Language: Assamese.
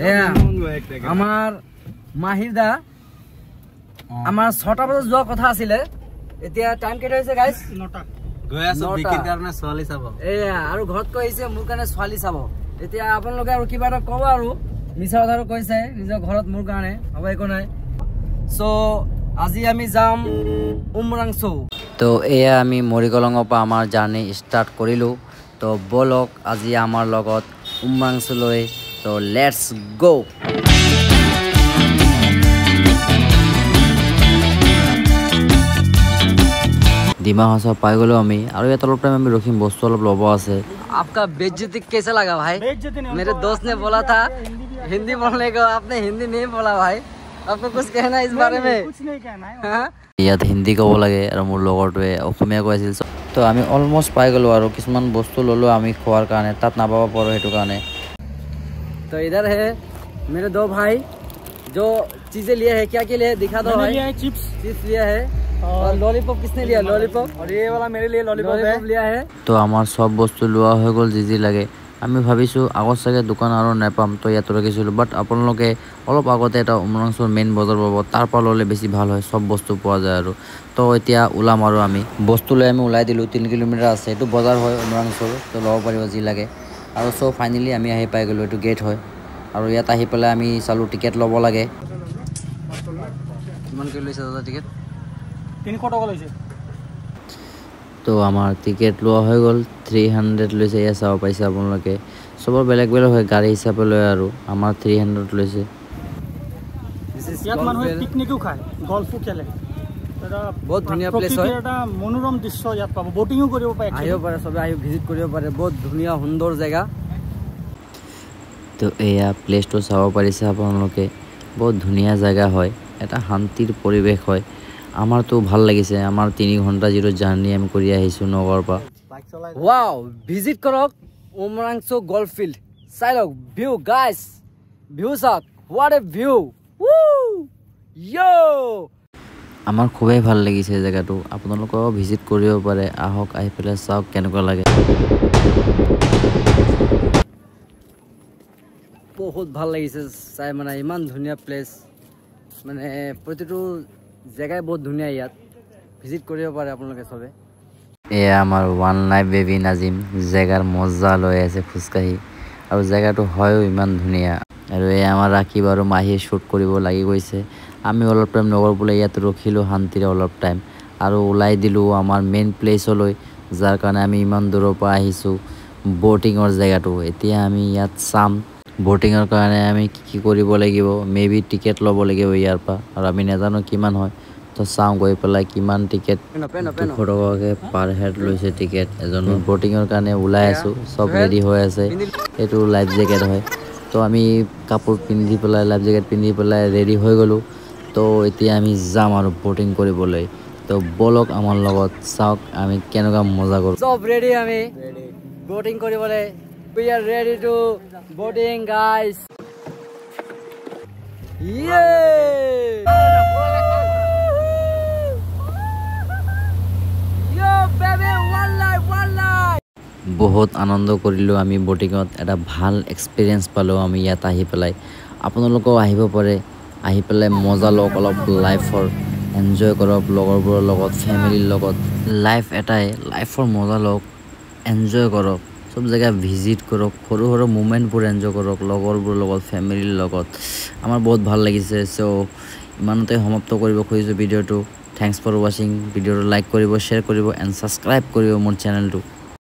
আমাৰ মাহিৰ দা আমাৰ 6টা বজাত যোৱা কথা আছিলে এতিয়া টাইম কেইটা হৈছে গাইস 9টা গৈ আছো বিকিৰ কাৰণে ছোৱালী চাব আৰু ঘৰত কৈছে মোৰ কাৰণে ছোৱালী চাব এতিয়া আপোনালোকে আৰু কিবা এটা কব আৰু মিছা কথাটো কৈছে নিজৰ ঘৰত মোৰ কাৰণে হ'ব একো নাই সো আজি আমি যাম উমৰাংচু তো এয়া আমি মৰিকলঙৰ পৰা আমাৰ জাৰ্নি ষ্টাৰ্ট কৰিলো তো বলক আজি আমাৰ লগত উমৰাংচুলৈ তো লেটস গো ডিমা হাউচৰ পাই গ'লো আমি আৰু ইয়াত অলপ টাইম আমি ৰখিম বস্তু অলপ ল'ব আছে आपका बेइज्जती कैसा लगा भाई मेरे दोस्त ने बोला था हिंदी बोलने को आपने हिंदी नहीं बोला भाई आपको कुछ कहना है इस बारे में कुछ नहीं कहना है ইয়াত হিন্দী ক'ব লাগে আৰু মোৰ লগৰটোৱে অসমীয়া কৈ আছিল তো আমি অলমোস্ট পাই গ'লো আৰু কিছুমান বস্তু ল'লো আমি খোৱাৰ কাৰণে তাত নাপাব পাৰো সেইটো কাৰণে तो इधर है मेरे दो भाई जो चीजें लिए है क्या क्या लिए दिखा दो भाई चिप्स लिया है और लॉलीपॉप किसने लिया लॉलीपॉप और ये वाला मेरे लिए लॉलीपॉप लिया है तो हमार सब বস্তু লোৱা হৈ গ'ল যি লাগে আমি ভাবিছো আগৰ সাগে দোকান আৰু নাপাম তো ইয়াত ৰাখিছিলো বাট আপোনালোকে অলপ আগতে এটা উমৰাংচুৰ মেইন বজাৰ পাব তাৰ পৰা ল'লে বেছি ভাল হয় সব বস্তু পোৱা যায় আৰু তো এতিয়া ওলাম আৰু আমি বস্তু লৈ আমি ওলাই দিলো 3 কিলোমিটাৰ আছে এটো বজাৰ হয় উমৰাংচুৰ তো ল'ব পাৰিব যি লাগে আৰু সো ফাইনালি আমি আহি পাই গলো এটো গেট হয় আৰু ইয়াত আহি পেলাই আমি চালু টিকেট ল'ব লাগে কিমান কৈ লৈছে দাদা টিকেট 300 টাকা লৈছে তো আমাৰ টিকেট লোৱা হৈ গ'ল 300 লৈছে এয়া চাও পাইছে আপোনালোকে সবৰ বেলেগ বেলেগ হয় গাড়ী হিচাপে লয় আৰু আমাৰ 300 লৈছে ইয়াত মানুহে পিকনিকও খায় গল্ফও খেলে এটা বহুত ধুনীয়া প্লেস হয় এটা মনোৰম দৃশ্য ইয়াত পাব বোটিংও কৰিব পাৰে আহিব পাৰে সবে আহি ভিজিট কৰিব পাৰে বহুত ধুনীয়া সুন্দৰ জায়গা তো এয়া প্লেসটো চাব পাৰিছে আপোনালোকে বহুত ধুনীয়া জায়গা হয় এটা শান্তিৰ পৰিবেশ হয় আমাৰ তো ভাল লাগিছে আমাৰ 3 ঘন্টা জিৰো জাৰ্নি আমি কৰি আহিছো নগৰ পৰা ওয়াও ভিজিট কৰক উমৰাংচু গল্ফ ফিল্ড চাই লওক ভিউ গাইস ভিউ চাওক হোৱাট এ ভিউ ইয়ো আমাৰ খুবেই ভাল লাগিছে জায়গাটো আপোনালোকেও ভিজিট কৰিব পাৰে আহক আহি পেলাই চাওক কেনেকুৱা লাগে বহুত ভাল লাগিছে চাই মানে ইমান ধুনীয়া প্লেস মানে প্ৰতিটো জায়গায় বহুত ধুনীয়া ইয়াত ভিজিট কৰিব পাৰে আপোনালোকে সবে এয়া আমাৰ ওয়ান লাইফ বেবি নাজিম জায়গাৰ মজা লৈ আছে খুচকাহি আৰু জায়গাটো হয়ও ইমান ধুনীয়া আৰু এই আমাৰ ৰাখিব আৰু মাহি শুট কৰিব লাগি গৈছে আমি অলপ টাইম নগৰ বুলে ইয়াত ৰখিলো শান্তিৰে অলপ টাইম আৰু ওলাই দিলো আমাৰ মেইন প্লেসলৈ যাৰ কাৰণে আমি ইমান দূৰৰ পৰা আহিছো বোটিংৰ জায়গাটো এতিয়া আমি ইয়াত চাম বোটিংৰ কাৰণে আমি কি কৰিব লাগিব মেবি টিকেট ল'ব লাগিব ইয়াৰ পৰা আৰু আমি নাজানো কিমান হয় তো চাও গৈ পেলাই কিমান টিকেট 200 টকাকে পাৰ হেড লৈছে টিকেট এজন বোটিংৰ কাৰণে ওলাই আছো সব ৰেডি হৈ আছে এটো লাইফ জ্যাকেট হয় তো আমি কাপোৰ পিন্ধি পেলাই লাইফ জ্যাকেট পিন্ধি পেলাই ৰেডি হৈ গলো তো এতিয়া আমি যাম আৰু বোটিং কৰিবলৈ তো বলক আমাৰ লগত চাওক আমি কেনেকুৱা মজা কৰো সব ৰেডি আমি বোটিং কৰিবলৈ we are ready to boating guys yeah yo baby one life বহুত আনন্দ কৰিলো আমি বোটিংত এটা ভাল এক্সপেৰিয়েন্স পালো আমি ইয়াত আহি পেলাই আপোনালোকও আহিব পাৰে আহি পেলাই মজা লওক অলপ লাইফৰ এনজয় কৰক লগৰবোৰৰ লগত ফ্যামিলিৰ লগত লাইফ এটাই লাইফৰ মজা লওক এনজয় কৰক সব জায়গা ভিজিট কৰক সৰু সৰু মোমেন্টবোৰ এনজয় কৰক লগৰবোৰৰ লগত ফ্যামিলিৰ লগত আমাৰ বহুত ভাল লাগিছে সো ইমানতে সমাপ্ত কৰিব খুজিছো ভিডিওটো থ্যাঙ্কস ফৰ ওয়াচিং ভিডিওটো লাইক কৰিব শেয়াৰ কৰিব এন্ড সাবস্ক্ৰাইব কৰিব মোৰ চেনেলটো